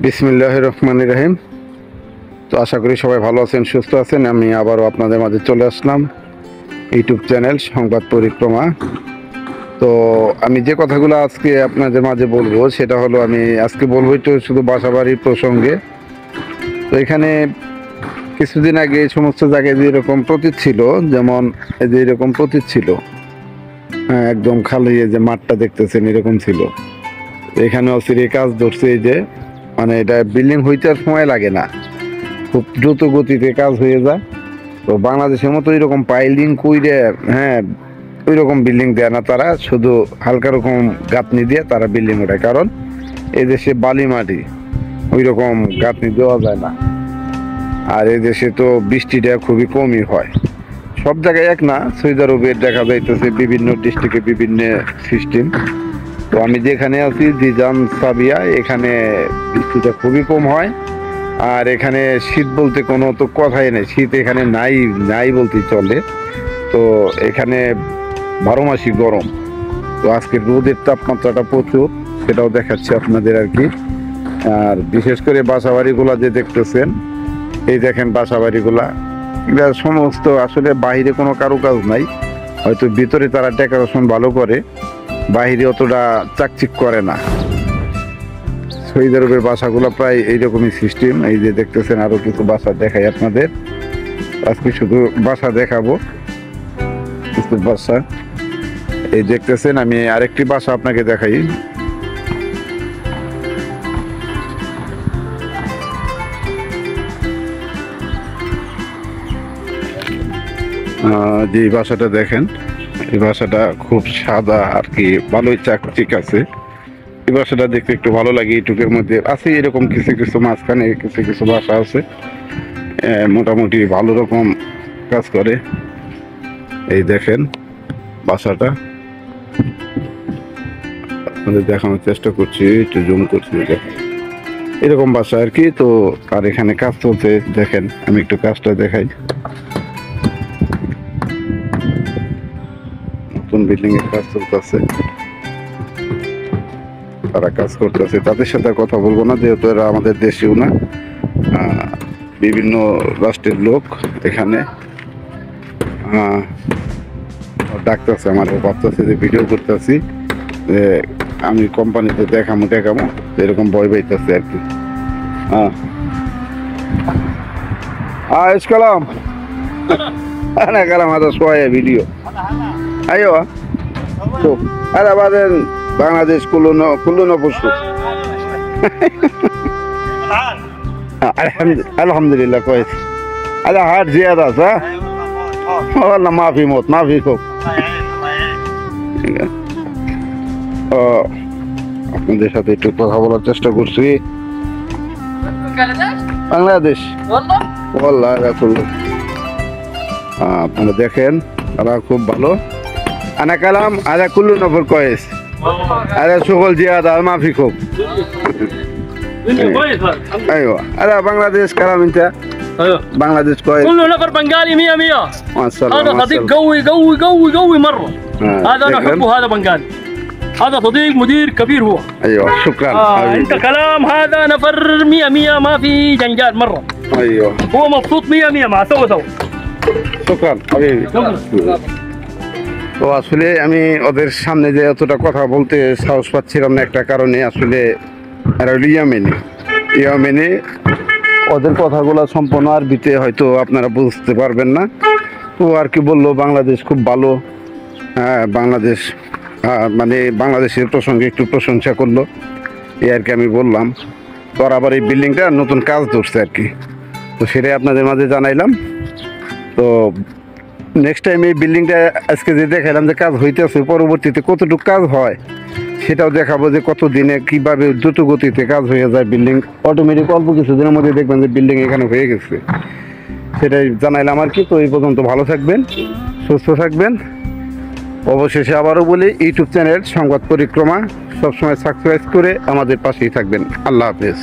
বিসমিল্লাহির রহমানির রহিম। তো আশা করি সবাই ভালো আছেন, সুস্থ আছেন। আমি আবারও আপনাদের মাঝে চলে আসলাম, ইউটিউব চ্যানেল সংবাদ পরিক্রমা। তো আমি যে কথাগুলো আজকে আপনাদের মাঝে বলবো সেটা হলো, আমি আজকে বলবো একটু শুধু বাসাবাড়ির প্রসঙ্গে। তো এখানে কিছুদিন আগে এই সমস্ত জায়গায় যেরকম প্রতীত ছিল, যেমন এই যে এরকম প্রতীত ছিল, হ্যাঁ একদম খালি এই যে মাঠটা দেখতেছেন এরকম ছিল। এখানে অচিরে কাজ ধরছে, এই যে মানে এটা বিল্ডিং হইতে আর সময় লাগে না, খুব দ্রুত গতিতে কাজ হয়ে যায়। তো বাংলাদেশের মতো এরকম পাইলিং কইরে, হ্যাঁ ওই রকম বিল্ডিং দেয় না তারা, শুধু হালকা রকম গাঁথনি দিয়ে তারা বিল্ডিং ওঠায়। কারণ এই দেশে বালি মাটি, ওই রকম গাঁথনি দেওয়া যায় না। আর এই দেশে তো বৃষ্টিটা খুবই কমই হয়, সব জায়গায় এক না। সৌদি আরবে দেখা যাইতেছে বিভিন্ন ডিস্ট্রিক্টে বিভিন্ন সিস্টেম। তো আমি যেখানে আছি জিজান সাবিয়া, এখানে বৃষ্টিটা খুবই কম হয়। আর এখানে শীত বলতে কোনো তো কথাই নেই, শীত এখানে নাই নাই বলতেই চলে। তো এখানে 12 মাসই গরম। তো আজকে রোদের তাপমাত্রাটা প্রচুর, সেটাও দেখাচ্ছি আপনাদের আর কি। আর বিশেষ করে বাসাবাড়িগুলা যে দেখতেছেন, এই দেখেন বাসাবাড়িগুলা, এগুলা সমস্ত আসলে বাহিরে কোনো কারুকাজ নাই, হয়তো ভিতরে তারা ডেকোরেশন ভালো করে, বাহিরে অতটা চাকচিক করে না। সৌদি আরবের বাসাগুলো প্রায় এইরকমই সিস্টেম। এই যে দেখতেছেন আরো কিছু বাসা দেখাই আপনাদের, আজকে শুধু বাসা দেখাবো কিছু বাসা। এই দেখতেছেন, আমি আরেকটি বাসা আপনাকে দেখাই। যে বাসাটা দেখেন, এই বাসাটা খুব সাদা আর কি, ভালোই চাকচিক আছে। এই বাসাটা দেখতে একটু ভালো লাগে। ইউটিউবের মধ্যে আছে এরকম কিছু কিছু, মাঝখানে কিছু কিছু বাসা আছে মোটামুটি ভালো রকম কাজ করে। এই দেখেন বাসাটা আপনাদের দেখানোর চেষ্টা করছি, একটু জুম করছি, দেখেন এরকম বাসা আর কি। তো আর এখানে কাজ চলছে, দেখেন আমি একটু কাজটা দেখাই। নতুন বিল্ডিং এর কাজ চলতেছে, তারা কাজ করতেছে, তাদের সাথে কথা বলবো না যেহেতু এরা আমাদের দেশেও না, বিভিন্ন রাষ্ট্রের লোক। এখানে ডাকতেছে, আমার ভাবতেছে যে ভিডিও করতেছি, যে আমি কোম্পানিতে দেখামো এরকম ভয় পাইতেছে আর কি। কালাম ana kalam hada شوية فيديو ايوه شوف هذا بعدين بنغلاديش كلنا بشوف الحمد لله كويس. هذا حاد زيادة صح؟ والله ما في موت ما في خوف. আপনাদের সাথে একটু কথা বলার চেষ্টা করছি। বাংলাদেশ والله هذا كله আপনারা দেখেন তারা খুব ভালো। আনা কালাম هذا كله نفر كويس. هذا شغل زيادة ما في خوف. ايوه هذا بنغلاديش كلام انت. ايوه بنغلاديش كويس. كله نفر بنغالي 100 100. ما شاء الله. هذا صديق قوي قوي قوي قوي مرة. هذا انا احبه، هذا بنغالي. هذا صديق مدير كبير هو. ايوه شكرا. انت كلام، هذا نفر 100 100 ما في جنجال مرة. ايوه هو مبسوط 100 100 مع سوا. شكرا حبيبي. তো আসলে আমি ওদের সামনে যে এতটা কথা বলতে সাহস পাচ্ছিলাম না একটা কারণে, আসলে এরা ইয়ামেনে ওদের কথাগুলো সম্পূর্ণ আরবিতে, হয়তো আপনারা বুঝতে পারবেন না। তো আর কি বললো, বাংলাদেশ খুব ভালো, হ্যাঁ বাংলাদেশ মানে বাংলাদেশের প্রসঙ্গে একটু প্রশংসা করলো, এই আর কি আমি বললাম। তো আবার এই বিল্ডিংটা নতুন কাজ ধরছে আর কি, তো সেটাই আপনাদের মাঝে জানাইলাম। তো নেক্সট টাইম এই বিল্ডিংটা আজকে যে দেখাইলাম যে কাজ হইতেছে, পরবর্তীতে কতটুকু কাজ হয় সেটাও দেখাবো, যে কত দিনে কীভাবে দ্রুত গতিতে কাজ হয়ে যায়। বিল্ডিং অটোমেটিক অল্প কিছুদিনের মধ্যে দেখবেন যে বিল্ডিং এখানে হয়ে গেছে, সেটাই জানাইলাম আর কি। তো এই পর্যন্ত ভালো থাকবেন, সুস্থ থাকবেন। অবশেষে আবারও বলি, ইউটিউব চ্যানেল সংবাদ পরিক্রমা সবসময় সাবস্ক্রাইব করে আমাদের পাশেই থাকবেন। আল্লাহ হাফেজ।